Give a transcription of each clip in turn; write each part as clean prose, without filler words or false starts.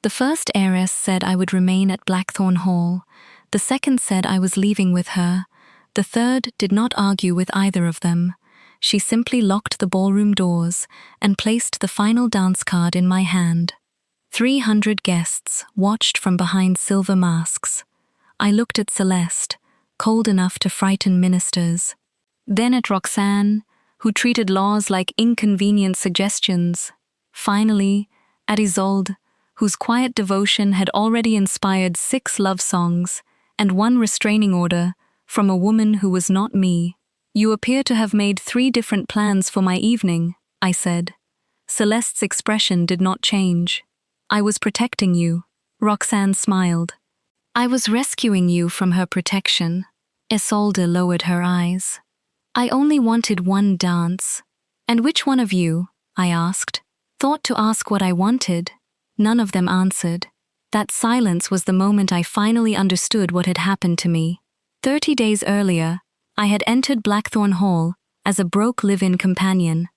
The first heiress said I would remain at Blackthorn Hall. The second said I was leaving with her. The third did not argue with either of them. She simply locked the ballroom doors and placed the final dance card in my hand. 300 guests watched from behind silver masks. I looked at Celeste, cold enough to frighten ministers. Then at Roxanne, who treated laws like inconvenient suggestions. Finally, at Isolde, whose quiet devotion had already inspired 6 love songs and 1 restraining order from a woman who was not me. "You appear to have made 3 different plans for my evening," I said. Celeste's expression did not change. "I was protecting you." Roxanne smiled. "I was rescuing you from her protection." Isolde lowered her eyes. "I only wanted 1 dance." "And which one of you," I asked, "thought to ask what I wanted?" None of them answered. That silence was the moment I finally understood what had happened to me. 30 days earlier, I had entered Blackthorn Hall as a broke live-in companion.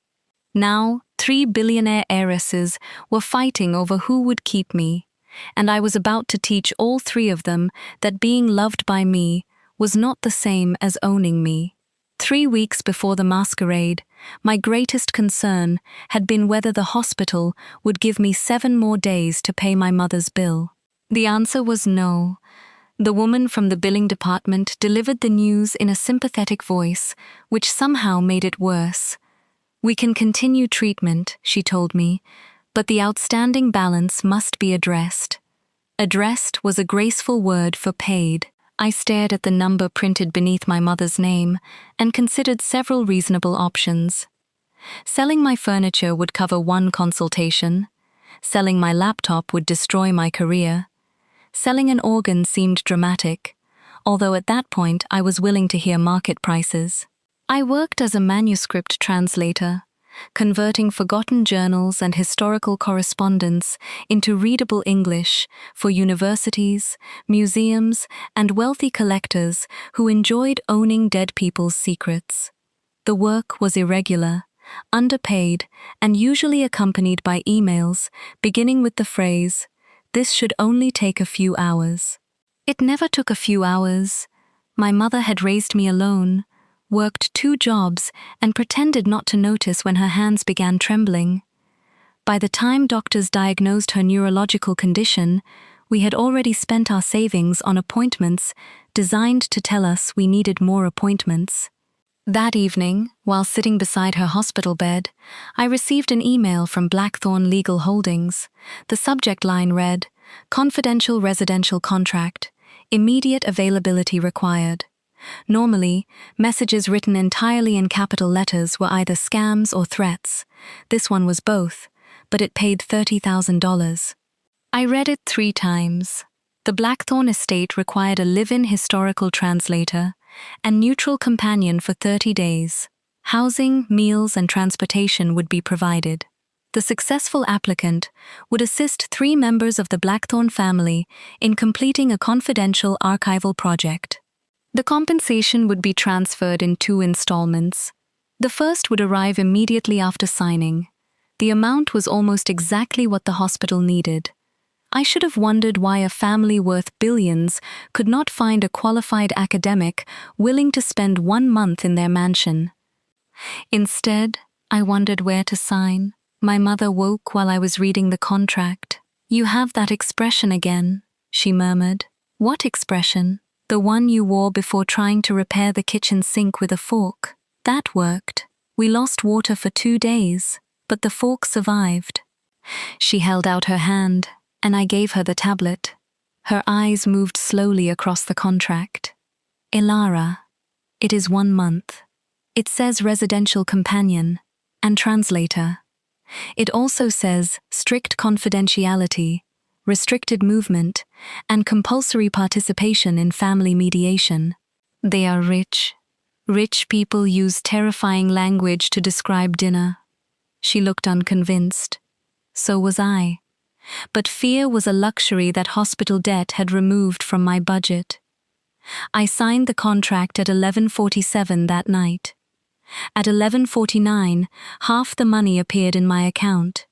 Now, 3 billionaire heiresses were fighting over who would keep me, and I was about to teach all 3 of them that being loved by me was not the same as owning me. 3 weeks before the masquerade, my greatest concern had been whether the hospital would give me 7 more days to pay my mother's bill. The answer was no. The woman from the billing department delivered the news in a sympathetic voice, which somehow made it worse. "We can continue treatment," she told me, "but the outstanding balance must be addressed." Addressed was a graceful word for paid. I stared at the number printed beneath my mother's name and considered several reasonable options. Selling my furniture would cover 1 consultation. Selling my laptop would destroy my career. Selling an organ seemed dramatic, although at that point I was willing to hear market prices. I worked as a manuscript translator, converting forgotten journals and historical correspondence into readable English for universities, museums, and wealthy collectors who enjoyed owning dead people's secrets. The work was irregular, underpaid, and usually accompanied by emails beginning with the phrase, "This should only take a few hours." It never took a few hours. My mother had raised me alone, worked 2 jobs, and pretended not to notice when her hands began trembling. By the time doctors diagnosed her neurological condition, we had already spent our savings on appointments designed to tell us we needed more appointments. That evening, while sitting beside her hospital bed, I received an email from Blackthorn Legal Holdings. The subject line read, "Confidential residential contract. Immediate availability required." Normally, messages written entirely in capital letters were either scams or threats. This one was both, but it paid $30,000. I read it 3 times. The Blackthorn estate required a live-in historical translator and neutral companion for 30 days. Housing, meals, and transportation would be provided. The successful applicant would assist 3 members of the Blackthorn family in completing a confidential archival project. The compensation would be transferred in 2 installments. The first would arrive immediately after signing. The amount was almost exactly what the hospital needed. I should have wondered why a family worth billions could not find a qualified academic willing to spend 1 month in their mansion. Instead, I wondered where to sign. My mother woke while I was reading the contract. "You have that expression again," she murmured. "What expression?" "The one you wore before trying to repair the kitchen sink with a fork. That worked. We lost water for 2 days, but the fork survived." She held out her hand, and I gave her the tablet. Her eyes moved slowly across the contract. "Ilara, it is 1 month. It says residential companion and translator. It also says strict confidentiality, restricted movement, and compulsory participation in family mediation. They are rich. Rich people use terrifying language to describe dinner." She looked unconvinced. So was I. But fear was a luxury that hospital debt had removed from my budget. I signed the contract at 11:47 that night. At 11:49, half the money appeared in my account.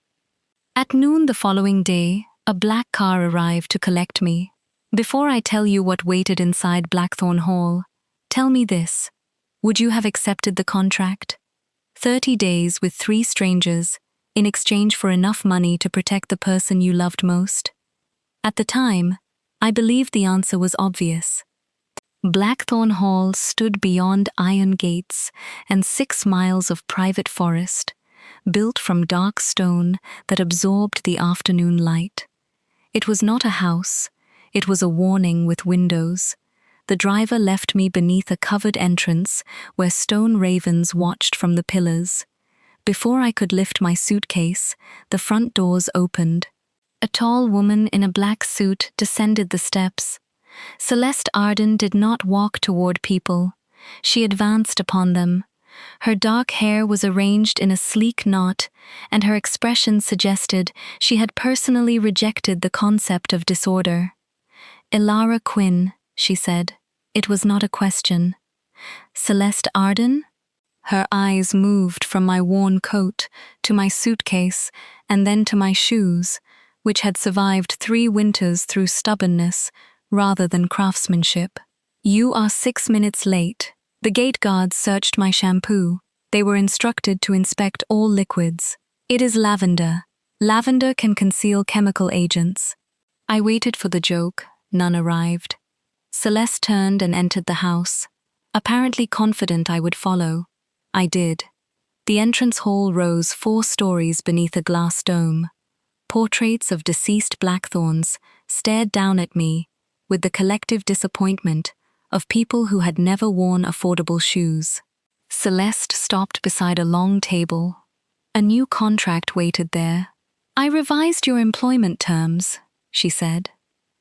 At noon the following day, A black car arrived to collect me. Before I tell you what waited inside Blackthorn Hall, tell me this. Would you have accepted the contract? 30 days with 3 strangers in exchange for enough money to protect the person you loved most? At the time, I believed the answer was obvious. Blackthorn Hall stood beyond iron gates and 6 miles of private forest, built from dark stone that absorbed the afternoon light. It was not a house, it was a warning with windows. The driver left me beneath a covered entrance where stone ravens watched from the pillars. Before I could lift my suitcase, the front doors opened. A tall woman in a black suit descended the steps. Celeste Arden did not walk toward people. She advanced upon them. Her dark hair was arranged in a sleek knot, and her expression suggested she had personally rejected the concept of disorder. "Elara Quinn," she said. It was not a question. "Celeste Arden?" Her eyes moved from my worn coat to my suitcase and then to my shoes, which had survived 3 winters through stubbornness rather than craftsmanship. "You are 6 minutes late." The gate guards searched my shampoo. They were instructed to inspect all liquids. "It is lavender. Lavender can conceal chemical agents." I waited for the joke. None arrived. Celeste turned and entered the house, apparently confident I would follow. I did. The entrance hall rose 4 stories beneath a glass dome. Portraits of deceased blackthorns stared down at me with the collective disappointment of people who had never worn affordable shoes. Celeste stopped beside a long table. A new contract waited there. "I revised your employment terms," she said.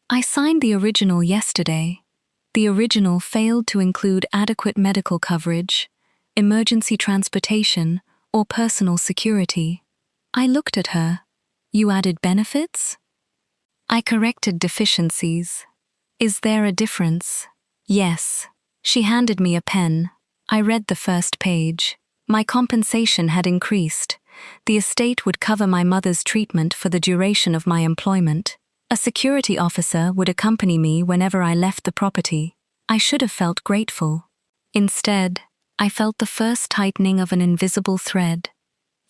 "I signed the original yesterday. The original failed to include adequate medical coverage, emergency transportation, or personal security." I looked at her. "You added benefits?" "I corrected deficiencies." "Is there a difference?" "Yes." She handed me a pen. I read the first page. My compensation had increased. The estate would cover my mother's treatment for the duration of my employment. A security officer would accompany me whenever I left the property. I should have felt grateful. Instead, I felt the first tightening of an invisible thread.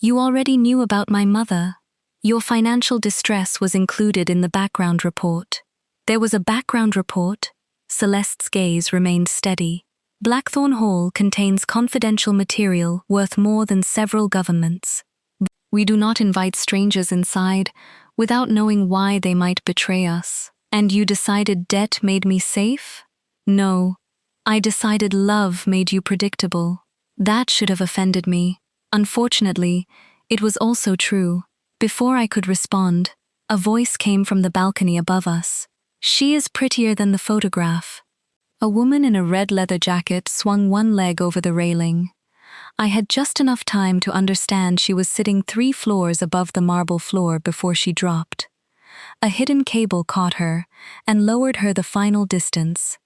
"You already knew about my mother. Your financial distress was included in the background report." There was a background report. Celeste's gaze remained steady. "Blackthorn Hall contains confidential material worth more than several governments. We do not invite strangers inside without knowing why they might betray us. And you decided debt made me safe?" "No. I decided love made you predictable." That should have offended me. Unfortunately, it was also true. Before I could respond, a voice came from the balcony above us. "She is prettier than the photograph." A woman in a red leather jacket swung one leg over the railing. I had just enough time to understand she was sitting 3 floors above the marble floor before she dropped. A hidden cable caught her and lowered her the final distance.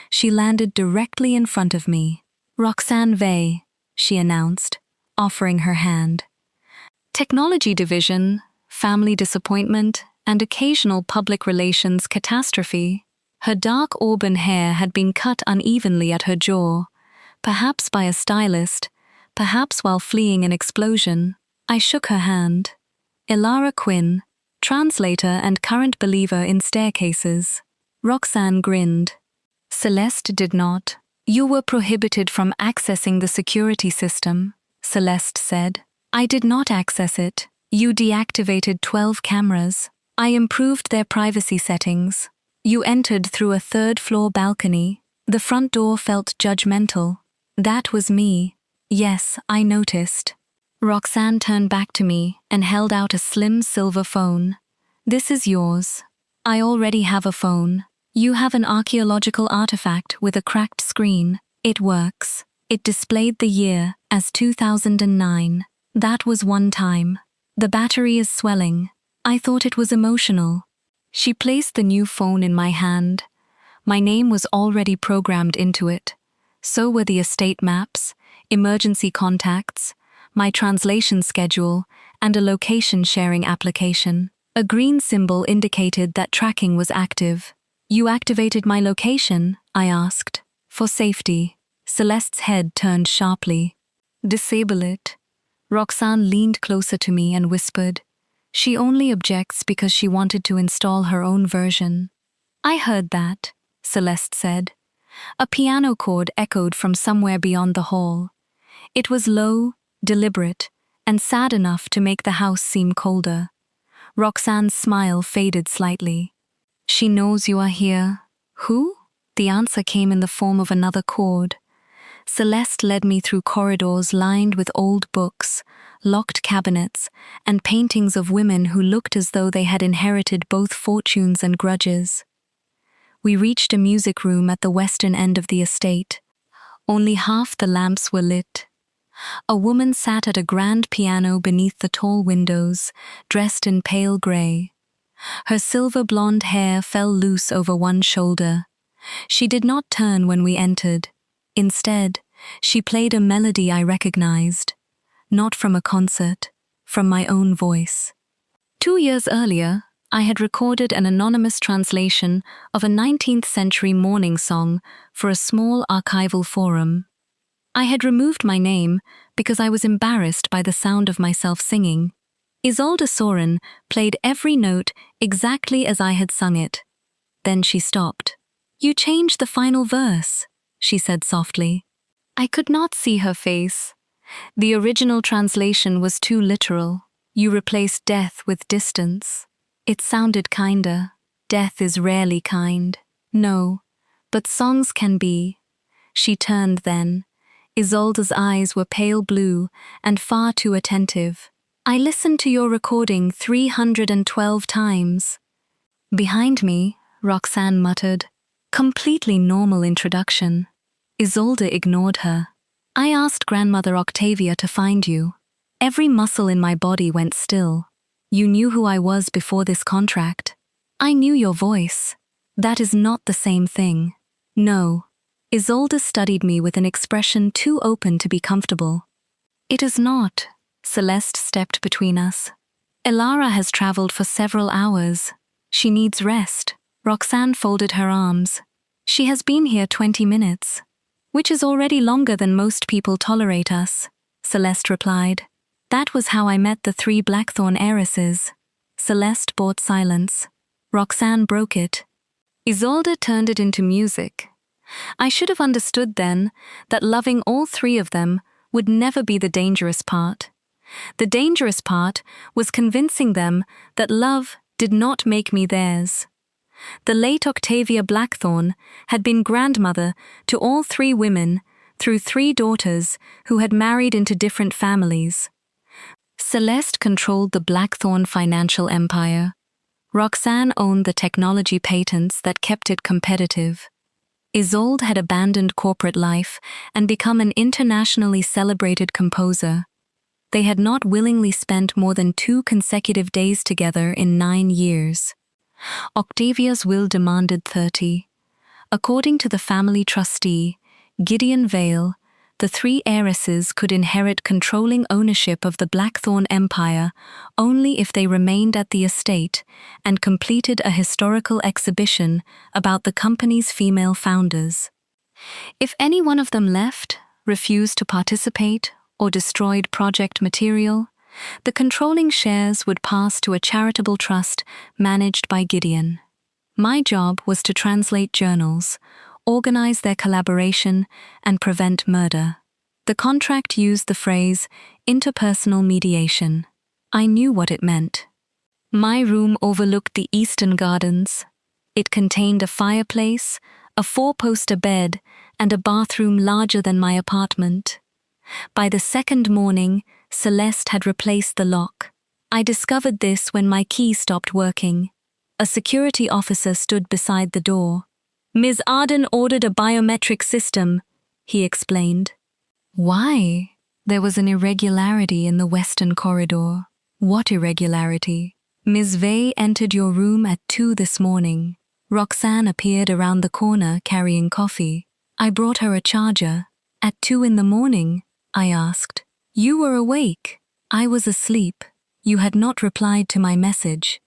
She landed directly in front of me. "Roxanne Vey," she announced, offering her hand. Technology division, family disappointment, and occasional public relations catastrophe. Her dark auburn hair had been cut unevenly at her jaw, perhaps by a stylist, perhaps while fleeing an explosion. I shook her hand. "Elara Quinn, translator and current believer in staircases." Roxanne grinned. Celeste did not. "You were prohibited from accessing the security system," Celeste said. "I did not access it. You deactivated 12 cameras. I improved their privacy settings. You entered through a 3rd-floor balcony. The front door felt judgmental. That was me. Yes, I noticed." Roxanne turned back to me and held out a slim silver phone. "This is yours. I already have a phone. You have an archaeological artifact with a cracked screen. It works." It displayed the year as 2009. That was one time. "The battery is swelling." I thought it was emotional. She placed the new phone in my hand. My name was already programmed into it. So were the estate maps, emergency contacts, my translation schedule, and a location-sharing application. A green symbol indicated that tracking was active. "You activated my location?" I asked. "For safety." Celeste's head turned sharply. "Disable it." Roxanne leaned closer to me and whispered, "She only objects because she wanted to install her own version." "I heard that," Celeste said. A piano chord echoed from somewhere beyond the hall. It was low, deliberate, and sad enough to make the house seem colder. Roxanne's smile faded slightly. "She knows you are here." "Who?" The answer came in the form of another chord. Celeste led me through corridors lined with old books, locked cabinets, and paintings of women who looked as though they had inherited both fortunes and grudges. We reached a music room at the western end of the estate. Only half the lamps were lit. A woman sat at a grand piano beneath the tall windows, dressed in pale grey. Her silver blonde hair fell loose over one shoulder. She did not turn when we entered. Instead, she played a melody I recognized, not from a concert, from my own voice. 2 years earlier, I had recorded an anonymous translation of a 19th-century mourning song for a small archival forum. I had removed my name because I was embarrassed by the sound of myself singing. Isolde Soren played every note exactly as I had sung it. Then she stopped. "You changed the final verse," she said softly. I could not see her face. The original translation was too literal. "You replaced death with distance." It sounded kinder. Death is rarely kind. "No, but songs can be." She turned then. Isolde's eyes were pale blue and far too attentive. "I listened to your recording 312 times. Behind me, Roxanne muttered. "Completely normal introduction." Isolde ignored her. "I asked Grandmother Octavia to find you. Every muscle in my body went still. You knew who I was before this contract. I knew your voice. That is not the same thing." "No." Isolde studied me with an expression too open to be comfortable. "It is not." Celeste stepped between us. "Elara has traveled for several hours. She needs rest." Roxanne folded her arms. "She has been here 20 minutes. Which is already longer than most people tolerate us," Celeste replied. "That was how I met the 3 Blackthorn heiresses." Celeste bought silence. Roxanne broke it. Isolde turned it into music. I should have understood then that loving all 3 of them would never be the dangerous part. The dangerous part was convincing them that love did not make me theirs. The late Octavia Blackthorn had been grandmother to all 3 women through 3 daughters who had married into different families. Celeste controlled the Blackthorn financial empire. Roxanne owned the technology patents that kept it competitive. Isolde had abandoned corporate life and become an internationally celebrated composer. They had not willingly spent more than 2 consecutive days together in 9 years. Octavia's will demanded 30. According to the family trustee, Gideon Vale, the 3 heiresses could inherit controlling ownership of the Blackthorn Empire only if they remained at the estate and completed a historical exhibition about the company's female founders. If any one of them left, refused to participate, or destroyed project material, the controlling shares would pass to a charitable trust managed by Gideon. My job was to translate journals, organize their collaboration, and prevent murder. The contract used the phrase interpersonal mediation. I knew what it meant. My room overlooked the eastern gardens. It contained a fireplace, a 4-poster bed, and a bathroom larger than my apartment. By the 2nd morning, Celeste had replaced the lock. I discovered this when my key stopped working. A security officer stood beside the door. "Ms. Arden ordered a biometric system," he explained. Why? There was an irregularity in the western corridor. What irregularity? "Ms. Vey entered your room at 2 this morning. Roxanne appeared around the corner carrying coffee. I brought her a charger. At 2 in the morning?" I asked. "You were awake. I was asleep. You had not replied to my message."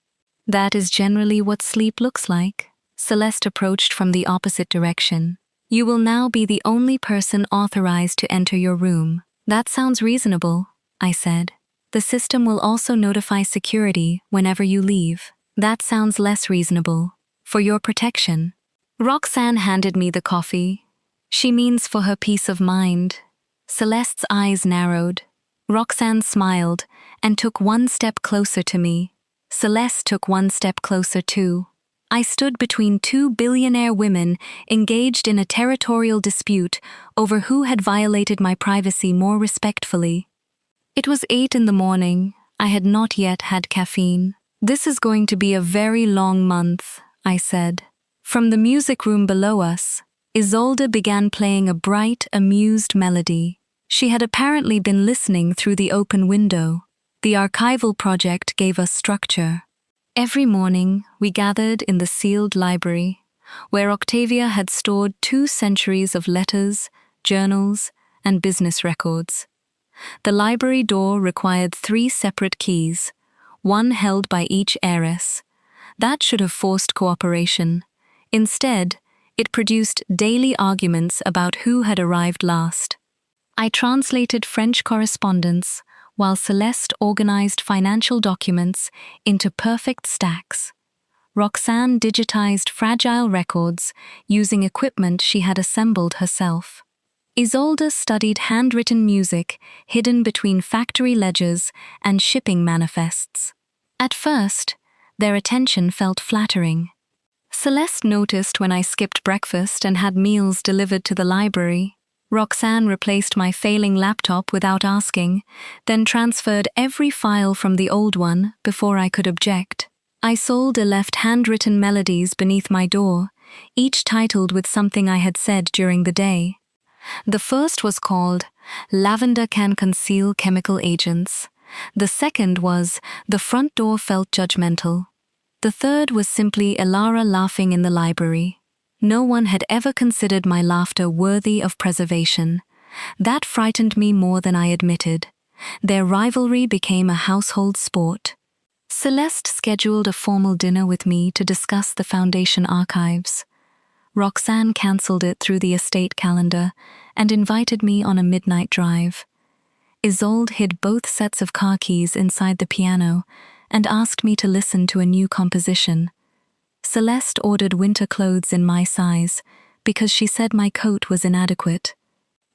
That is generally what sleep looks like. Celeste approached from the opposite direction. You will now be the only person authorized to enter your room. That sounds reasonable, I said. The system will also notify security whenever you leave. That sounds less reasonable. For your protection. Roxanne handed me the coffee. She means for her peace of mind. Celeste's eyes narrowed. Roxanne smiled and took one step closer to me. Celeste took one step closer too. I stood between two billionaire women engaged in a territorial dispute over who had violated my privacy more respectfully. It was 8 in the morning. I had not yet had caffeine. This is going to be a very long month, I said. From the music room below us, Isolde began playing a bright, amused melody. She had apparently been listening through the open window. The archival project gave us structure. Every morning, we gathered in the sealed library, where Octavia had stored 2 centuries of letters, journals, and business records. The library door required 3 separate keys, one held by each heiress. That should have forced cooperation. Instead, it produced daily arguments about who had arrived last. I translated French correspondence, while Celeste organized financial documents into perfect stacks. Roxanne digitized fragile records using equipment she had assembled herself. Isolde studied handwritten music hidden between factory ledgers and shipping manifests. At first, their attention felt flattering. Celeste noticed when I skipped breakfast and had meals delivered to the library. Roxanne replaced my failing laptop without asking, then transferred every file from the old one before I could object. Isolde left handwritten melodies beneath my door, each titled with something I had said during the day. The first was called Lavender Can Conceal Chemical Agents. The second was The Front Door Felt Judgmental. The third was simply Elara laughing in the library. No one had ever considered my laughter worthy of preservation. That frightened me more than I admitted. Their rivalry became a household sport. Celeste scheduled a formal dinner with me to discuss the Foundation archives. Roxanne cancelled it through the estate calendar and invited me on a midnight drive. Isolde hid both sets of car keys inside the piano and asked me to listen to a new composition. Celeste ordered winter clothes in my size because she said my coat was inadequate.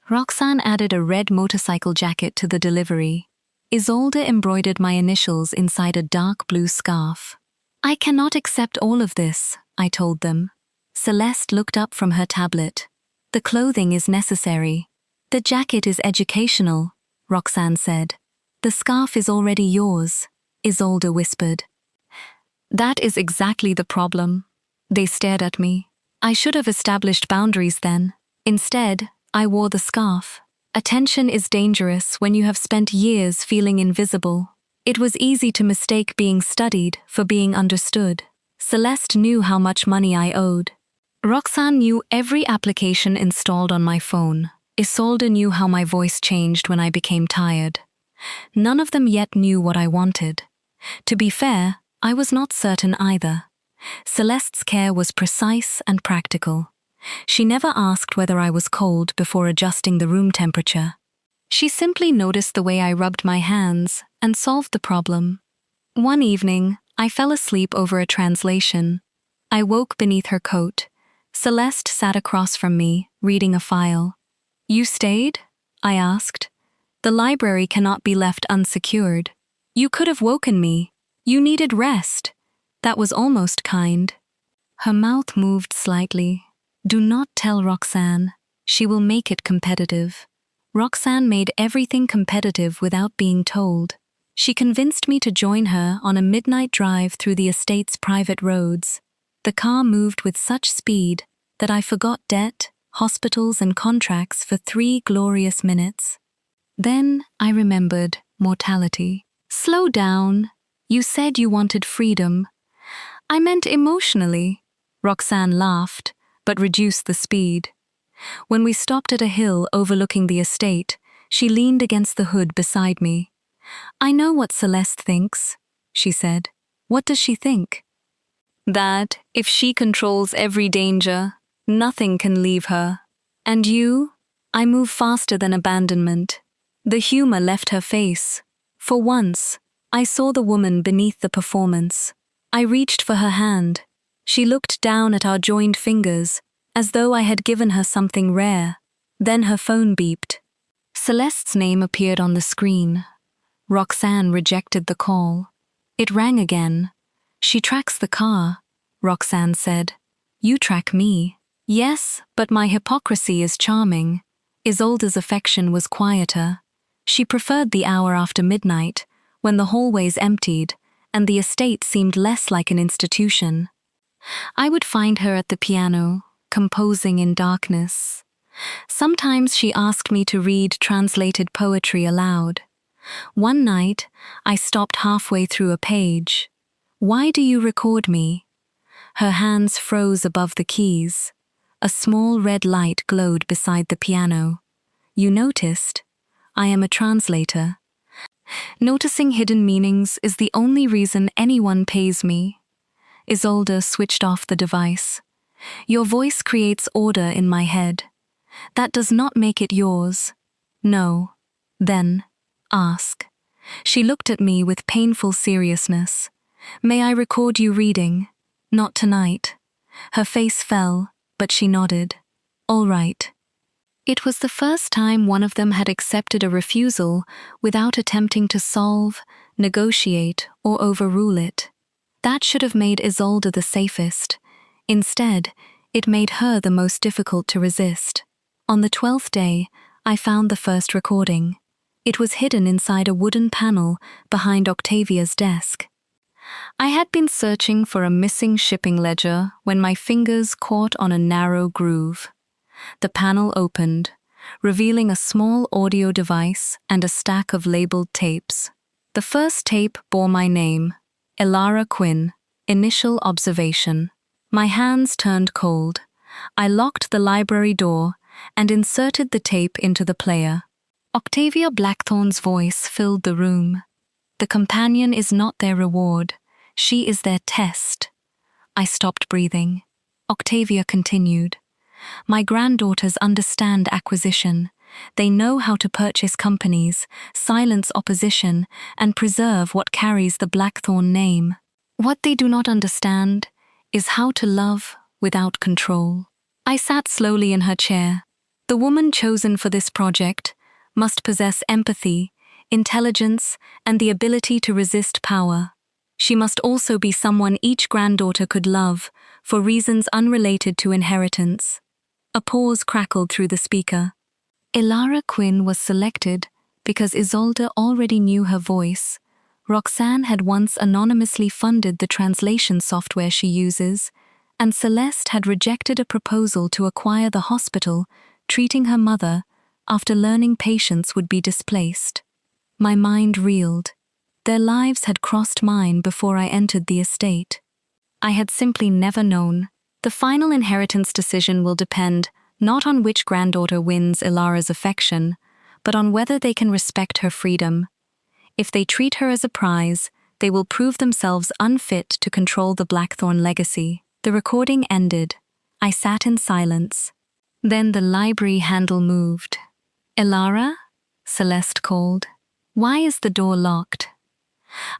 Roxanne added a red motorcycle jacket to the delivery. Isolde embroidered my initials inside a dark blue scarf. I cannot accept all of this, I told them. Celeste looked up from her tablet. The clothing is necessary. The jacket is educational, Roxanne said. The scarf is already yours, Isolde whispered. That is exactly the problem. They stared at me. I should have established boundaries then. Instead, I wore the scarf. Attention is dangerous when you have spent years feeling invisible. It was easy to mistake being studied for being understood. Celeste knew how much money I owed. Roxanne knew every application installed on my phone. Isolde knew how my voice changed when I became tired. None of them yet knew what I wanted. To be fair, I was not certain either. Celeste's care was precise and practical. She never asked whether I was cold before adjusting the room temperature. She simply noticed the way I rubbed my hands and solved the problem. One evening, I fell asleep over a translation. I woke beneath her coat. Celeste sat across from me, reading a file. You stayed? I asked. The library cannot be left unsecured. You could have woken me. You needed rest. That was almost kind. Her mouth moved slightly. Do not tell Roxanne. She will make it competitive. Roxanne made everything competitive without being told. She convinced me to join her on a midnight drive through the estate's private roads. The car moved with such speed that I forgot debt, hospitals, and contracts for 3 glorious minutes. Then I remembered mortality. Slow down. You said you wanted freedom. I meant emotionally. Roxanne laughed, but reduced the speed. When we stopped at a hill overlooking the estate, she leaned against the hood beside me. I know what Celeste thinks, she said. What does she think? That, if she controls every danger, nothing can leave her. And you? I move faster than abandonment. The humor left her face. For once, I saw the woman beneath the performance. I reached for her hand. She looked down at our joined fingers, as though I had given her something rare. Then her phone beeped. Celeste's name appeared on the screen. Roxanne rejected the call. It rang again. She tracks the car, Roxanne said. You track me. Yes, but my hypocrisy is charming. Isolde's affection was quieter. She preferred the hour after midnight, when the hallways emptied, and the estate seemed less like an institution. I would find her at the piano, composing in darkness. Sometimes she asked me to read translated poetry aloud. One night, I stopped halfway through a page. Why do you record me? Her hands froze above the keys. A small red light glowed beside the piano. You noticed? I am a translator. Noticing hidden meanings is the only reason anyone pays me. Isolde switched off the device. Your voice creates order in my head. That does not make it yours. No. Then, ask. She looked at me with painful seriousness. May I record you reading? Not tonight. Her face fell, but she nodded. All right. It was the first time one of them had accepted a refusal without attempting to solve, negotiate, or overrule it. That should have made Isolde the safest. Instead, it made her the most difficult to resist. On the 12th day, I found the first recording. It was hidden inside a wooden panel behind Octavia's desk. I had been searching for a missing shipping ledger when my fingers caught on a narrow groove. The panel opened, revealing a small audio device and a stack of labeled tapes. The first tape bore my name, Elara Quinn, initial observation. My hands turned cold. I locked the library door and inserted the tape into the player. Octavia Blackthorn's voice filled the room. The companion is not their reward. She is their test. I stopped breathing. Octavia continued. My granddaughters understand acquisition. They know how to purchase companies, silence opposition, and preserve what carries the Blackthorn name. What they do not understand is how to love without control. I sat slowly in her chair. The woman chosen for this project must possess empathy, intelligence, and the ability to resist power. She must also be someone each granddaughter could love, for reasons unrelated to inheritance. A pause crackled through the speaker. Elara Quinn was selected because Isolde already knew her voice. Roxanne had once anonymously funded the translation software she uses, and Celeste had rejected a proposal to acquire the hospital, treating her mother, after learning patients would be displaced. My mind reeled. Their lives had crossed mine before I entered the estate. I had simply never known. The final inheritance decision will depend not on which granddaughter wins Elara's affection, but on whether they can respect her freedom. If they treat her as a prize, they will prove themselves unfit to control the Blackthorn legacy. The recording ended. I sat in silence. Then the library handle moved. Elara? Celeste called. Why is the door locked?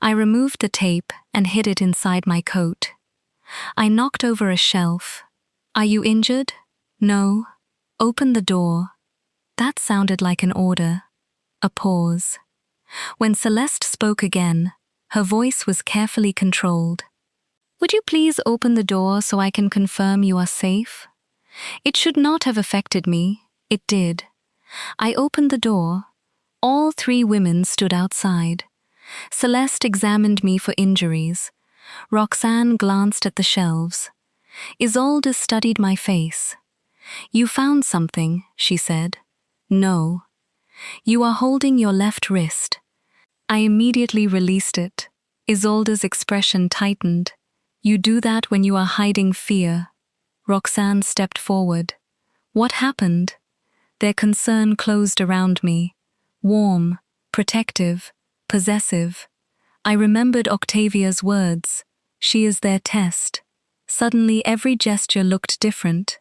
I removed the tape and hid it inside my coat. I knocked over a shelf. Are you injured? No. Open the door. That sounded like an order. A pause. When Celeste spoke again, her voice was carefully controlled. Would you please open the door so I can confirm you are safe? It should not have affected me. It did. I opened the door. All three women stood outside. Celeste examined me for injuries. Roxanne glanced at the shelves. Isolde studied my face. You found something, she said. No. You are holding your left wrist. I immediately released it. Isolde's expression tightened. You do that when you are hiding fear. Roxanne stepped forward. What happened? Their concern closed around me. Warm, protective, possessive. I remembered Octavia's words. She is their test. Suddenly every gesture looked different.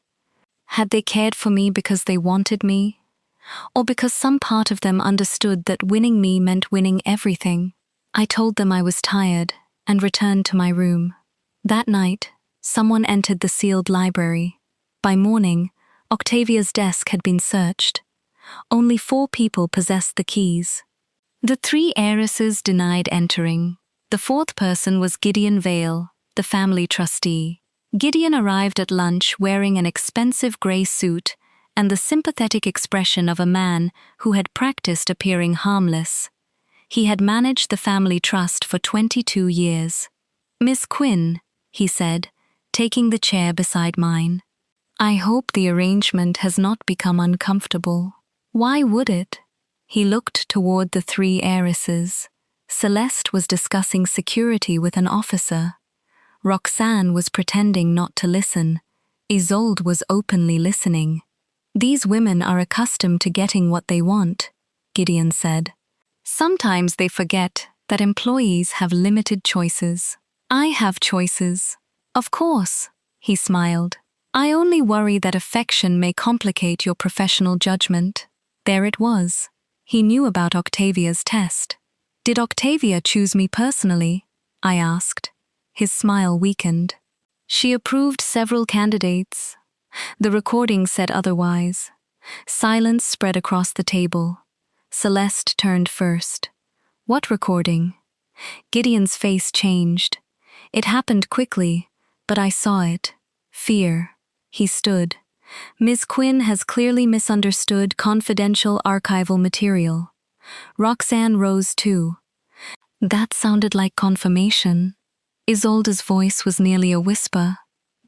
Had they cared for me because they wanted me? Or because some part of them understood that winning me meant winning everything? I told them I was tired and returned to my room. That night, someone entered the sealed library. By morning, Octavia's desk had been searched. Only 4 people possessed the keys. The 3 heiresses denied entering. The 4th person was Gideon Vale, the family trustee. Gideon arrived at lunch wearing an expensive grey suit and the sympathetic expression of a man who had practiced appearing harmless. He had managed the family trust for 22 years. "Miss Quinn," he said, taking the chair beside mine. "I hope the arrangement has not become uncomfortable." "Why would it?" He looked toward the 3 heiresses. Celeste was discussing security with an officer. Roxanne was pretending not to listen. Isolde was openly listening. "These women are accustomed to getting what they want," Gideon said. "Sometimes they forget that employees have limited choices." "I have choices." "Of course," he smiled. "I only worry that affection may complicate your professional judgment." There it was. He knew about Octavia's test. "Did Octavia choose me personally?" I asked. His smile weakened. "She approved several candidates." The recording said otherwise. Silence spread across the table. Celeste turned first. "What recording?" Gideon's face changed. It happened quickly, but I saw it. Fear. He stood. "Ms. Quinn has clearly misunderstood confidential archival material." Roxanne rose too. "That sounded like confirmation." Isolde's voice was nearly a whisper.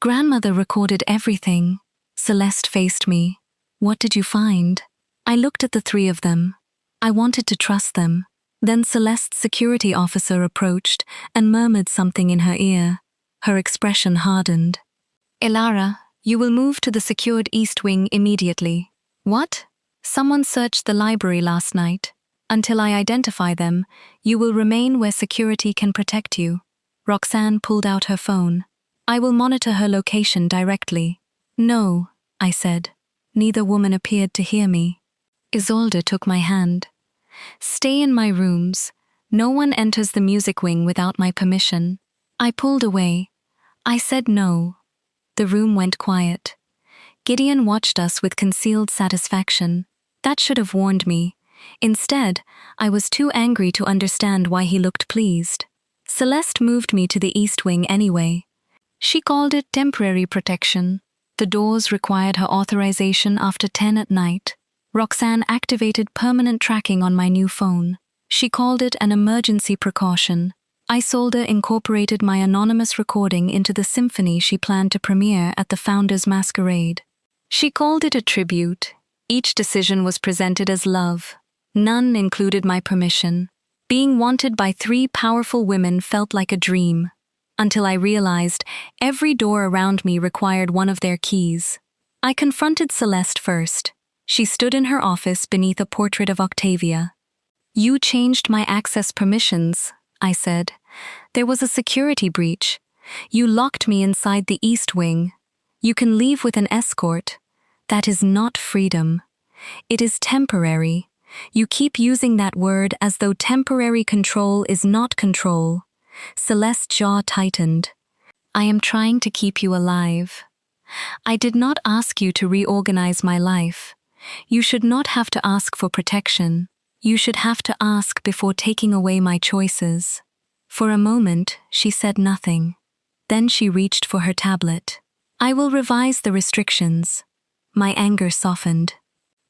"Grandmother recorded everything." Celeste faced me. "What did you find?" I looked at the 3 of them. I wanted to trust them. Then Celeste's security officer approached and murmured something in her ear. Her expression hardened. "Elara, you will move to the secured East Wing immediately." "What?" "Someone searched the library last night. Until I identify them, you will remain where security can protect you." Roxanne pulled out her phone. "I will monitor her location directly." "No," I said. Neither woman appeared to hear me. Isolde took my hand. "Stay in my rooms. No one enters the music wing without my permission." I pulled away. I said no. The room went quiet. Gideon watched us with concealed satisfaction. That should have warned me. Instead, I was too angry to understand why he looked pleased. Celeste moved me to the East Wing anyway. She called it temporary protection. The doors required her authorization after 10 at night. Roxanne activated permanent tracking on my new phone. She called it an emergency precaution. Isolde incorporated my anonymous recording into the symphony she planned to premiere at the Founders' Masquerade. She called it a tribute. Each decision was presented as love. None included my permission. Being wanted by 3 powerful women felt like a dream. Until I realized every door around me required one of their keys. I confronted Celeste first. She stood in her office beneath a portrait of Octavia. "You changed my access permissions," I said. "There was a security breach. You locked me inside the East Wing. You can leave with an escort. That is not freedom. It is temporary. You keep using that word as though temporary control is not control." Celeste's jaw tightened. "I am trying to keep you alive. I did not ask you to reorganize my life. You should not have to ask for protection. You should have to ask before taking away my choices." For a moment, she said nothing. Then she reached for her tablet. "I will revise the restrictions." My anger softened.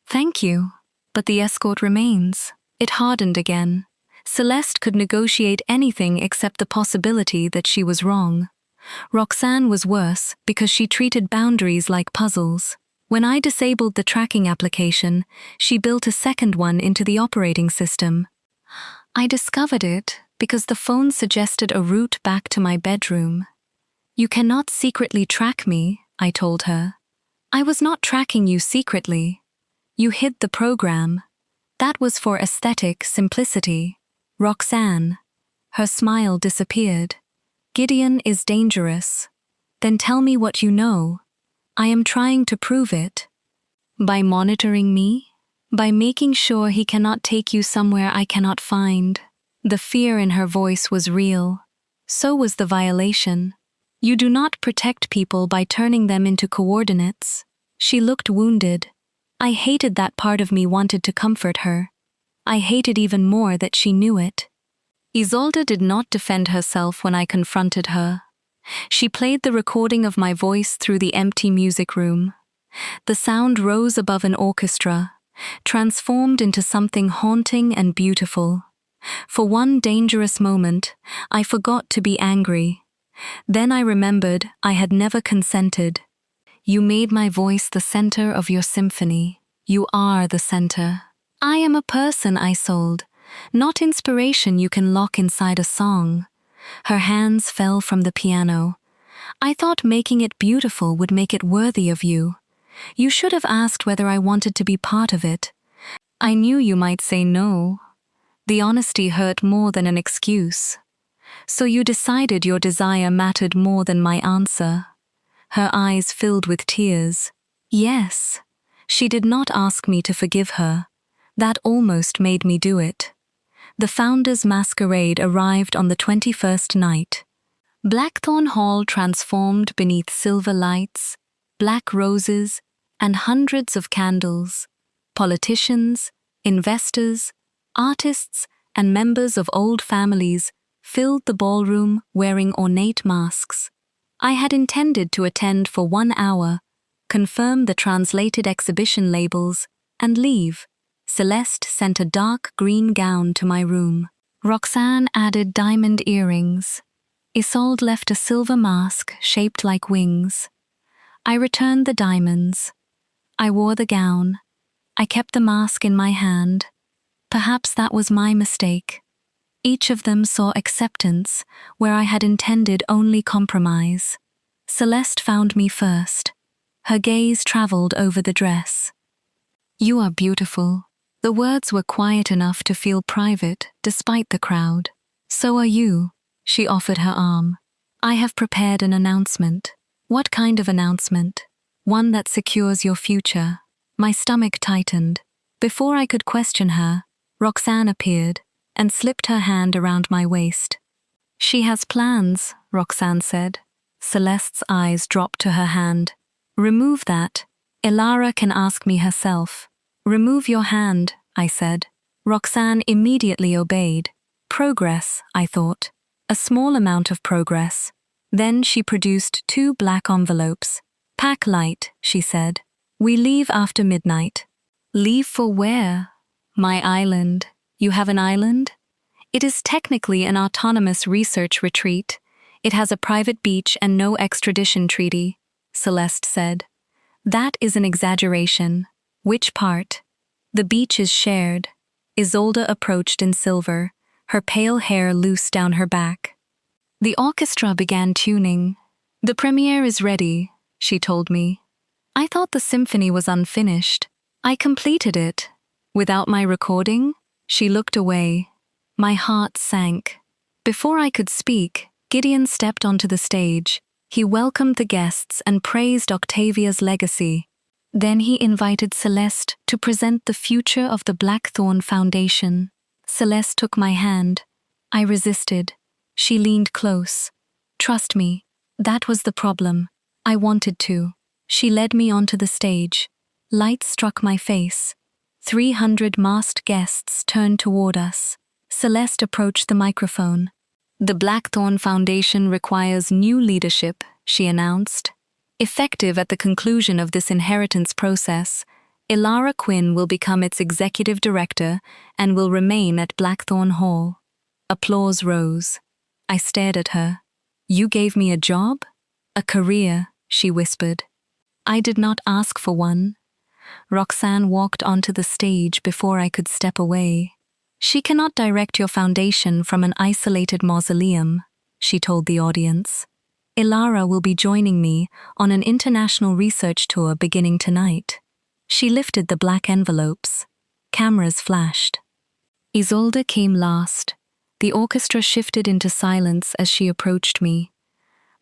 "Thank you. But the escort remains." It hardened again. Celeste could negotiate anything except the possibility that she was wrong. Roxanne was worse because she treated boundaries like puzzles. When I disabled the tracking application, she built a second one into the operating system. I discovered it because the phone suggested a route back to my bedroom. "You cannot secretly track me," I told her. "I was not tracking you secretly. You hid the program. That was for aesthetic simplicity." Roxanne. Her smile disappeared. Gideon is dangerous. Then tell me what you know. I am trying to prove it. By monitoring me? By making sure he cannot take you somewhere I cannot find. The fear in her voice was real. So was the violation. You do not protect people by turning them into coordinates. She looked wounded. I hated that part of me wanted to comfort her. I hated even more that she knew it. Isolde did not defend herself when I confronted her. She played the recording of my voice through the empty music room. The sound rose above an orchestra, transformed into something haunting and beautiful. For one dangerous moment, I forgot to be angry. Then I remembered I had never consented. You made my voice the center of your symphony. You are the center. I am a person, Isolde, not inspiration you can lock inside a song. Her hands fell from the piano. I thought making it beautiful would make it worthy of you. You should have asked whether I wanted to be part of it. I knew you might say no. The honesty hurt more than an excuse. So you decided your desire mattered more than my answer. Her eyes filled with tears. Yes, she did not ask me to forgive her. That almost made me do it. The founder's masquerade arrived on the 21st night. Blackthorn Hall transformed beneath silver lights, black roses, and hundreds of candles. Politicians, investors, artists, and members of old families filled the ballroom wearing ornate masks. I had intended to attend for 1 hour, confirm the translated exhibition labels, and leave. Celeste sent a dark green gown to my room. Roxane added diamond earrings. Isolde left a silver mask shaped like wings. I returned the diamonds. I wore the gown. I kept the mask in my hand. Perhaps that was my mistake. Each of them saw acceptance where I had intended only compromise. Celeste found me first. Her gaze traveled over the dress. You are beautiful. The words were quiet enough to feel private despite the crowd. So are you. She offered her arm. I have prepared an announcement. What kind of announcement? One that secures your future. My stomach tightened. Before I could question her, Roxane appeared and slipped her hand around my waist. She has plans, Roxane said. Celeste's eyes dropped to her hand. Remove that. Elara can ask me herself. Remove your hand, I said. Roxane immediately obeyed. Progress, I thought. A small amount of progress. Then she produced 2 black envelopes. Pack light, she said. We leave after midnight. Leave for where? My island. You have an island? It is technically an autonomous research retreat. It has a private beach and no extradition treaty, Celeste said. That is an exaggeration. Which part? The beach is shared. Isolde approached in silver, her pale hair loose down her back. The orchestra began tuning. The premiere is ready, she told me. I thought the symphony was unfinished. I completed it. Without my recording? She looked away. My heart sank. Before I could speak, Gideon stepped onto the stage. He welcomed the guests and praised Octavia's legacy. Then he invited Celeste to present the future of the Blackthorn Foundation. Celeste took my hand. I resisted. She leaned close. Trust me, that was the problem. I wanted to. She led me onto the stage. Lights struck my face. 300 masked guests turned toward us. Celeste approached the microphone. The Blackthorn Foundation requires new leadership, she announced. Effective at the conclusion of this inheritance process, Elara Quinn will become its executive director and will remain at Blackthorn Hall. Applause rose. I stared at her. You gave me a job? A career, she whispered. I did not ask for one. Roxane walked onto the stage before I could step away. She cannot direct your foundation from an isolated mausoleum, she told the audience. Elara will be joining me on an international research tour beginning tonight. She lifted the black envelopes. Cameras flashed. Isolde came last. The orchestra shifted into silence as she approached me.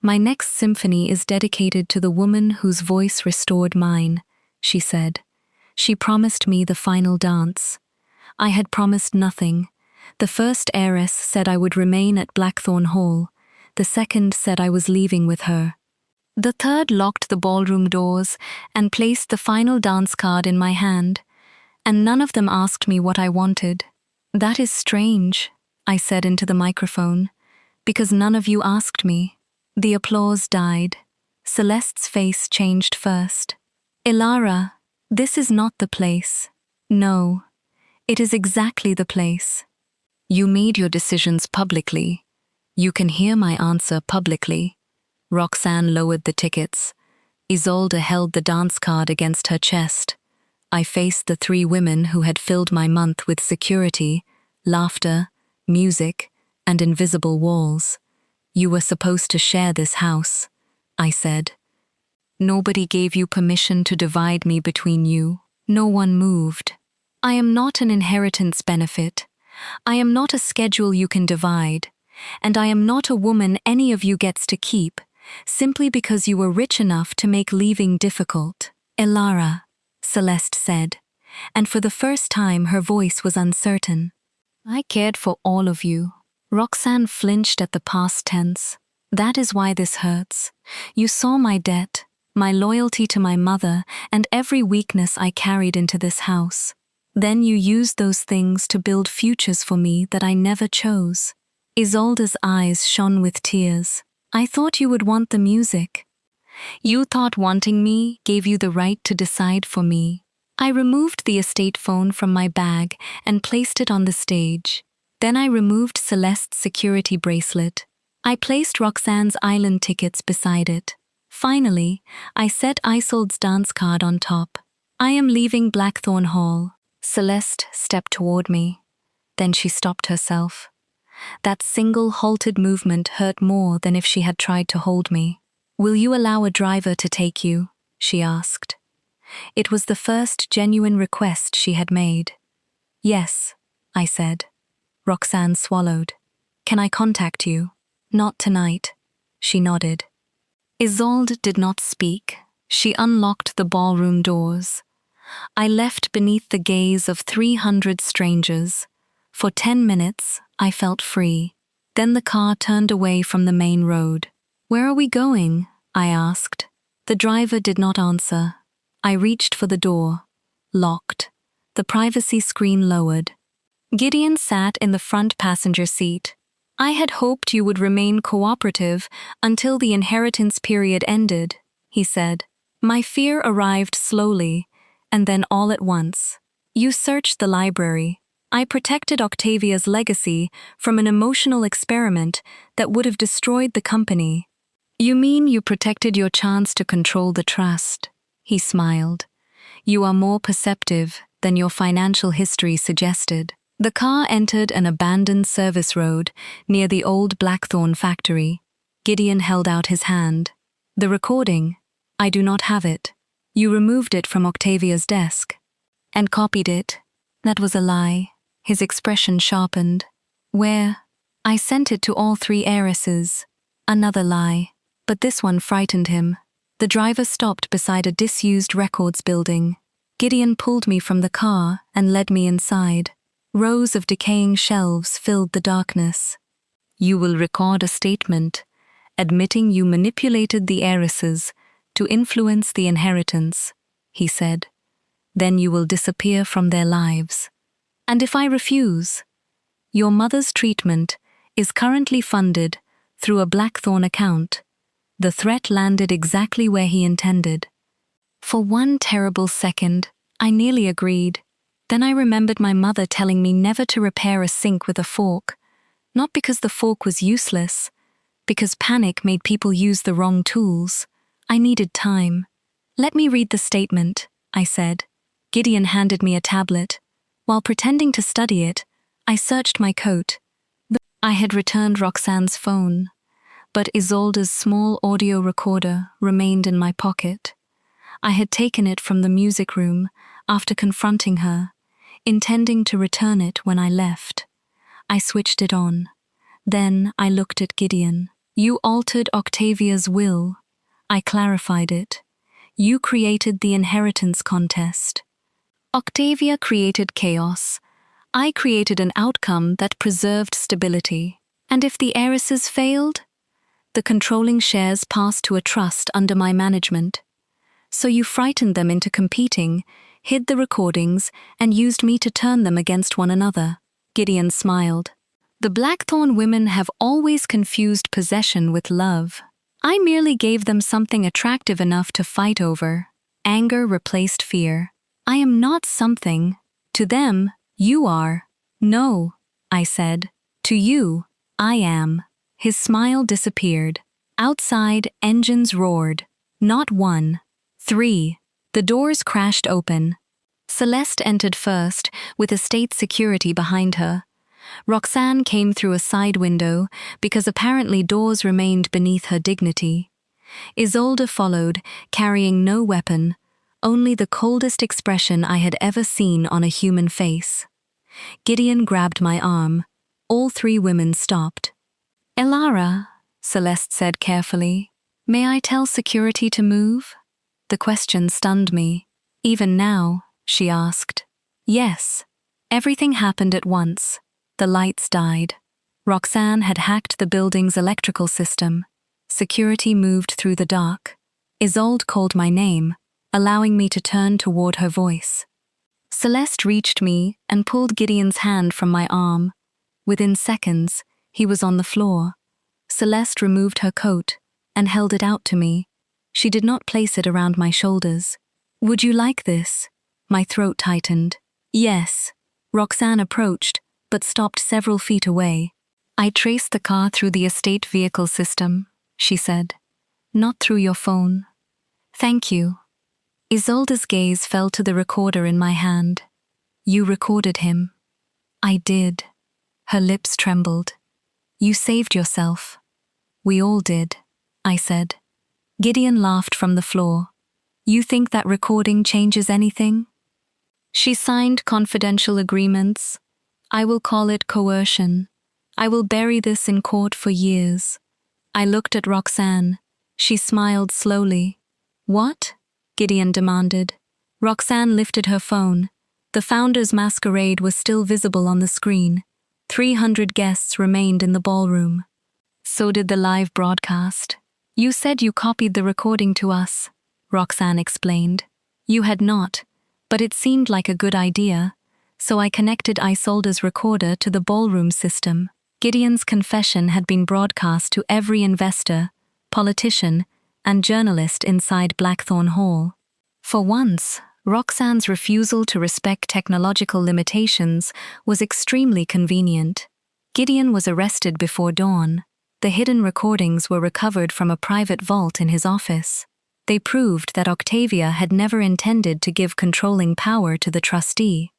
"My next symphony is dedicated to the woman whose voice restored mine," she said. She promised me the final dance. I had promised nothing. The first heiress said I would remain at Blackthorn Hall. The second said I was leaving with her. The third locked the ballroom doors and placed the final dance card in my hand, and none of them asked me what I wanted. "That is strange," I said into the microphone, "because none of you asked me." The applause died. Celeste's face changed first. "Ilara, this is not the place." "No, it is exactly the place." "You made your decisions publicly. You can hear my answer publicly." Roxanne lowered the tickets. Isolde held the dance card against her chest. I faced the three women who had filled my month with security, laughter, music, and invisible walls. "You were supposed to share this house," I said. "Nobody gave you permission to divide me between you." No one moved. "I am not an inheritance benefit. I am not a schedule you can divide. And I am not a woman any of you gets to keep, simply because you were rich enough to make leaving difficult." "Ilara," Celeste said, and for the first time her voice was uncertain. "I cared for all of you." Roxanne flinched at the past tense. "That is why this hurts. You saw my debt, my loyalty to my mother, and every weakness I carried into this house. Then you used those things to build futures for me that I never chose." Isolde's eyes shone with tears. "I thought you would want the music. You thought wanting me gave you the right to decide for me." I removed the estate phone from my bag and placed it on the stage. Then I removed Celeste's security bracelet. I placed Roxanne's island tickets beside it. Finally, I set Isolde's dance card on top. "I am leaving Blackthorn Hall." Celeste stepped toward me. Then she stopped herself. That single halted movement hurt more than if she had tried to hold me. "Will you allow a driver to take you?" she asked. It was the first genuine request she had made. "Yes," I said. Roxanne swallowed. "Can I contact you?" "Not tonight," she nodded. Isolde did not speak. She unlocked the ballroom doors. I left beneath the gaze of 300 strangers. For 10 minutes, I felt free. Then the car turned away from the main road. "Where are we going?" I asked. The driver did not answer. I reached for the door. Locked. The privacy screen lowered. Gideon sat in the front passenger seat. "I had hoped you would remain cooperative until the inheritance period ended," he said. "My fear arrived slowly, and then all at once. You searched the library. I protected Octavia's legacy from an emotional experiment that would have destroyed the company." "You mean you protected your chance to control the trust?" He smiled. "You are more perceptive than your financial history suggested." The car entered an abandoned service road near the old Blackthorn factory. Gideon held out his hand. "The recording? I do not have it." "You removed it from Octavia's desk." "And copied it." "That was a lie." His expression sharpened. "Where?" "I sent it to all 3 heiresses." Another lie. But this one frightened him. The driver stopped beside a disused records building. Gideon pulled me from the car and led me inside. Rows of decaying shelves filled the darkness. "You will record a statement admitting you manipulated the heiresses to influence the inheritance," he said. "Then you will disappear from their lives. And if I refuse? Your mother's treatment is currently funded through a Blackthorn account." The threat landed exactly where he intended. For one terrible second, I nearly agreed. Then I remembered my mother telling me never to repair a sink with a fork, not because the fork was useless, because panic made people use the wrong tools. I needed time. "Let me read the statement," I said. Gideon handed me a tablet. While pretending to study it, I searched my coat. I had returned Roxanne's phone, but Isolde's small audio recorder remained in my pocket. I had taken it from the music room after confronting her, intending to return it when I left. I switched it on. Then I looked at Gideon. You altered Octavia's will. I clarified it. You created the inheritance contest. Octavia created chaos. I created an outcome that preserved stability. And if the heiresses failed, the controlling shares passed to a trust under my management. So you frightened them into competing, hid the recordings, and used me to turn them against one another. Gideon smiled. The Blackthorn women have always confused possession with love. I merely gave them something attractive enough to fight over. Anger replaced fear. I am not something. To them, you are. No, I said. To you, I am. His smile disappeared. Outside, engines roared. Not one. 3. The doors crashed open. Celeste entered first, with estate security behind her. Roxanne came through a side window because apparently doors remained beneath her dignity. Isolde followed, carrying no weapon, only the coldest expression I had ever seen on a human face. Gideon grabbed my arm. All 3 women stopped. Elara, Celeste said carefully, may I tell security to move? The question stunned me. Even now, she asked. Yes. Everything happened at once. The lights died. Roxanne had hacked the building's electrical system. Security moved through the dark. Isolde called my name, allowing me to turn toward her voice. Celeste reached me and pulled Gideon's hand from my arm. Within seconds, he was on the floor. Celeste removed her coat and held it out to me. She did not place it around my shoulders. Would you like this? My throat tightened. Yes. Roxanne approached, but stopped several feet away. I traced the car through the estate vehicle system, she said. Not through your phone. Thank you. Isolde's gaze fell to the recorder in my hand. You recorded him. I did. Her lips trembled. You saved yourself. We all did, I said. Gideon laughed from the floor. You think that recording changes anything? She signed confidential agreements. I will call it coercion. I will bury this in court for years. I looked at Roxanne. She smiled slowly. What? Gideon demanded. Roxanne lifted her phone. The founder's masquerade was still visible on the screen. 300 guests remained in the ballroom. So did the live broadcast. You said you copied the recording to us, Roxanne explained. You had not, but it seemed like a good idea, so I connected Isolde's recorder to the ballroom system. Gideon's confession had been broadcast to every investor, politician, and journalist inside Blackthorn Hall. For once, Roxanne's refusal to respect technological limitations was extremely convenient. Gideon was arrested before dawn. The hidden recordings were recovered from a private vault in his office. They proved that Octavia had never intended to give controlling power to the trustee.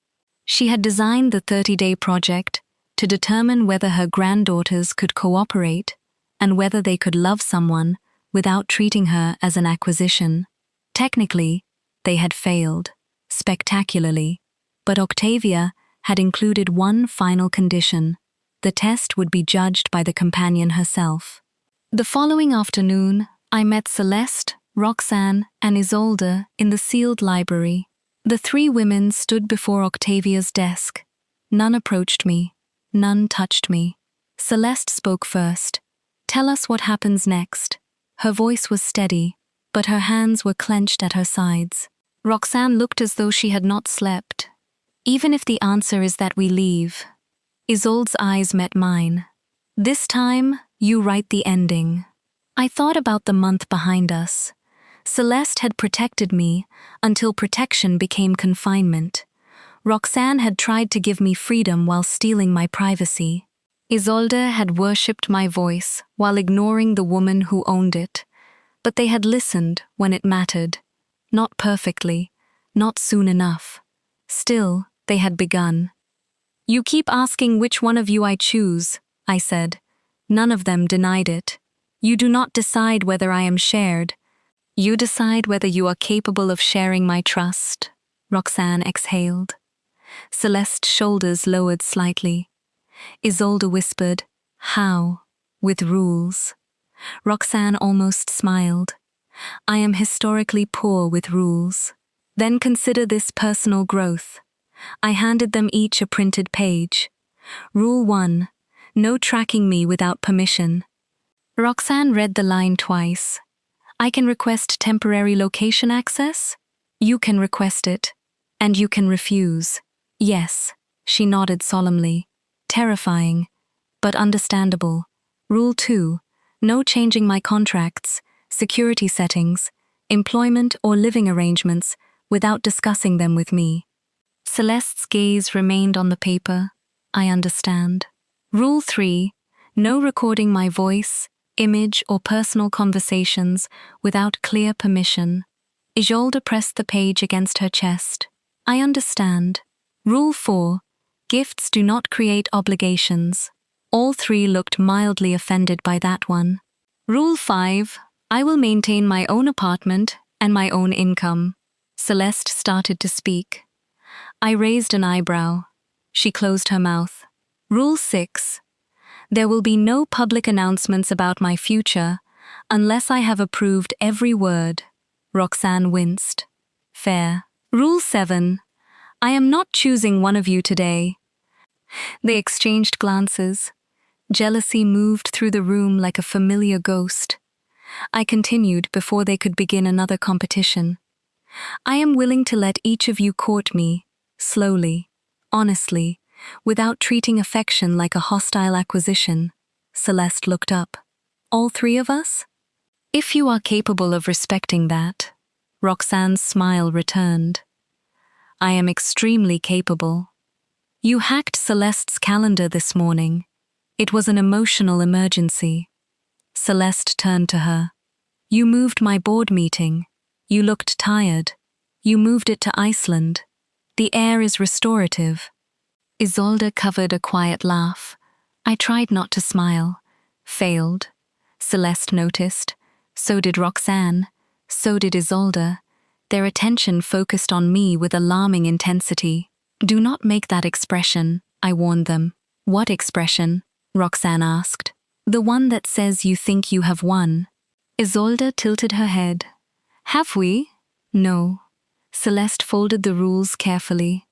She had designed the 30-day project to determine whether her granddaughters could cooperate and whether they could love someone without treating her as an acquisition. Technically, they had failed, spectacularly, but Octavia had included one final condition. The test would be judged by the companion herself. The following afternoon, I met Celeste, Roxanne, and Isolde in the sealed library. The 3 women stood before Octavia's desk. None approached me. None touched me. Celeste spoke first. Tell us what happens next. Her voice was steady, but her hands were clenched at her sides. Roxanne looked as though she had not slept. Even if the answer is that we leave. Isolde's eyes met mine. This time, you write the ending. I thought about the month behind us. Celeste had protected me until protection became confinement. Roxanne had tried to give me freedom while stealing my privacy. Isolde had worshipped my voice while ignoring the woman who owned it. But they had listened when it mattered. Not perfectly, not soon enough. Still, they had begun. You keep asking which one of you I choose, I said. None of them denied it. You do not decide whether I am shared. You decide whether you are capable of sharing my trust, Roxanne exhaled. Celeste's shoulders lowered slightly. Isolde whispered, "How? With rules." Roxanne almost smiled. "I am historically poor with rules." "Then consider this personal growth." I handed them each a printed page. Rule 1. No tracking me without permission. Roxanne read the line twice. "I can request temporary location access?" "You can request it. And you can refuse." "Yes," she nodded solemnly. Terrifying, but understandable. Rule 2. No changing my contracts, security settings, employment or living arrangements without discussing them with me. Celeste's gaze remained on the paper. "I understand." Rule 3. No recording my voice, image or personal conversations without clear permission. Isolde pressed the page against her chest. "I understand." Rule 4. Gifts do not create obligations. All three looked mildly offended by that one. Rule 5. I will maintain my own apartment and my own income. Celeste started to speak. I raised an eyebrow. She closed her mouth. Rule 6. There will be no public announcements about my future unless I have approved every word. Roxanne winced. Fair. Rule 7. I am not choosing one of you today. They exchanged glances. Jealousy moved through the room like a familiar ghost. I continued before they could begin another competition. I am willing to let each of you court me, slowly, honestly, without treating affection like a hostile acquisition. Celeste looked up. All three of us? If you are capable of respecting that. Roxanne's smile returned. I am extremely capable. You hacked Celeste's calendar this morning. It was an emotional emergency. Celeste turned to her. You moved my board meeting. You looked tired. You moved it to Iceland. The air is restorative. Isolde covered a quiet laugh. I tried not to smile. Failed. Celeste noticed. So did Roxanne. So did Isolde. Their attention focused on me with alarming intensity. Do not make that expression, I warned them. What expression? Roxanne asked. The one that says you think you have won. Isolde tilted her head. Have we? No. Celeste folded the rules carefully.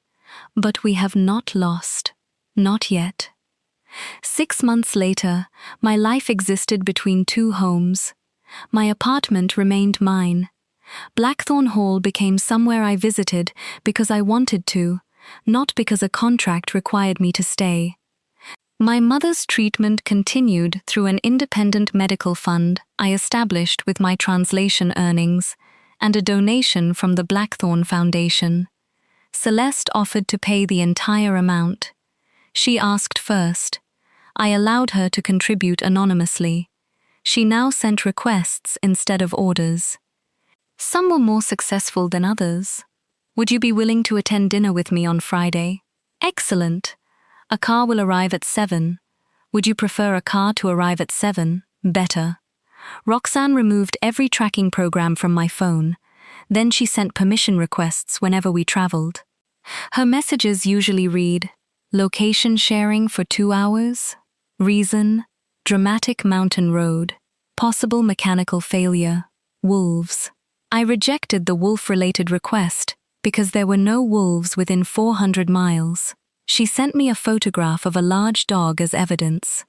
But we have not lost. Not yet. 6 months later, my life existed between two homes. My apartment remained mine. Blackthorn Hall became somewhere I visited because I wanted to, not because a contract required me to stay. My mother's treatment continued through an independent medical fund I established with my translation earnings and a donation from the Blackthorn Foundation. Celeste offered to pay the entire amount. She asked first. I allowed her to contribute anonymously. She now sent requests instead of orders. Some were more successful than others. Would you be willing to attend dinner with me on Friday? Excellent. A car will arrive at 7. Would you prefer a car to arrive at 7? Better. Roxanne removed every tracking program from my phone. Then she sent permission requests whenever we traveled. Her messages usually read, location sharing for 2 hours, reason, dramatic mountain road, possible mechanical failure, wolves. I rejected the wolf-related request because there were no wolves within 400 miles. She sent me a photograph of a large dog as evidence.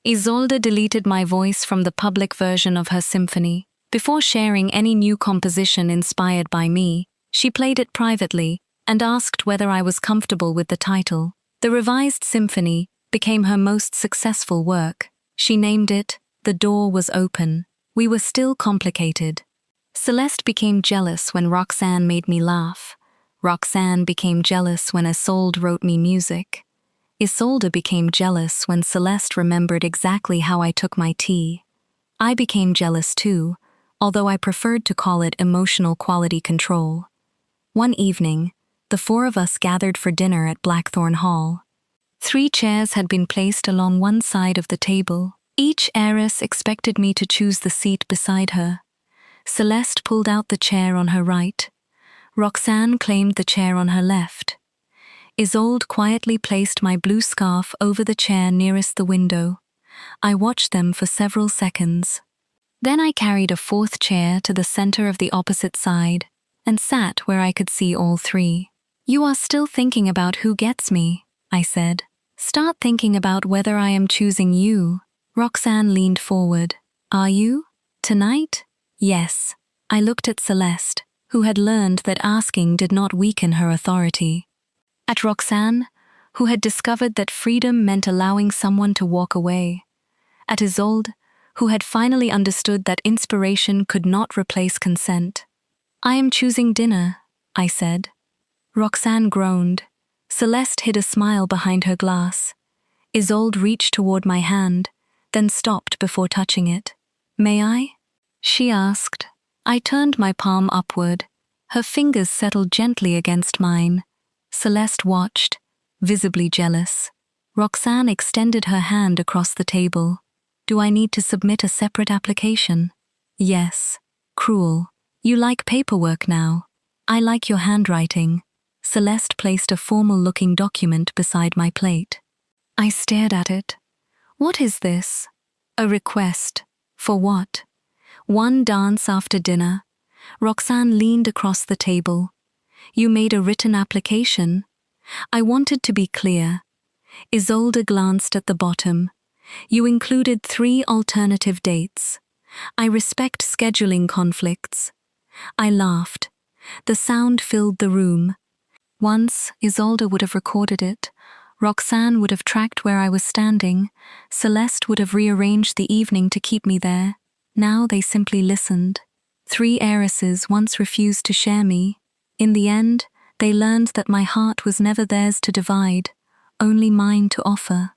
Isolde deleted my voice from the public version of her symphony. Before sharing any new composition inspired by me, she played it privately and asked whether I was comfortable with the title. The revised symphony became her most successful work. She named it The Door Was Open. We were still complicated. Celeste became jealous when Roxanne made me laugh. Roxanne became jealous when Isolde wrote me music. Isolde became jealous when Celeste remembered exactly how I took my tea. I became jealous too, although I preferred to call it emotional quality control. One evening, the 4 of us gathered for dinner at Blackthorn Hall. 3 chairs had been placed along one side of the table. Each heiress expected me to choose the seat beside her. Celeste pulled out the chair on her right. Roxanne claimed the chair on her left. Isolde quietly placed my blue scarf over the chair nearest the window. I watched them for several seconds. Then I carried a fourth chair to the center of the opposite side and sat where I could see all three. "You are still thinking about who gets me," I said. "Start thinking about whether I am choosing you." Roxanne leaned forward. "Are you? Tonight?" "Yes." I looked at Celeste, who had learned that asking did not weaken her authority. At Roxanne, who had discovered that freedom meant allowing someone to walk away. At Isolde, who had finally understood that inspiration could not replace consent. "I am choosing dinner," I said. Roxanne groaned. Celeste hid a smile behind her glass. Isolde reached toward my hand, then stopped before touching it. "May I?" she asked. I turned my palm upward. Her fingers settled gently against mine. Celeste watched, visibly jealous. Roxanne extended her hand across the table. "Do I need to submit a separate application?" "Yes." "Cruel. You like paperwork now. I like your handwriting." Celeste placed a formal-looking document beside my plate. I stared at it. "What is this?" "A request." "For what?" "One dance after dinner." Roxanne leaned across the table. "You made a written application?" I wanted to be clear. Isolde glanced at the bottom. "You included 3 alternative dates. I respect scheduling conflicts." I laughed. The sound filled the room. Once, Isolde would have recorded it. Roxanne would have tracked where I was standing. Celeste would have rearranged the evening to keep me there. Now they simply listened. 3 heiresses once refused to share me. In the end, they learned that my heart was never theirs to divide, only mine to offer.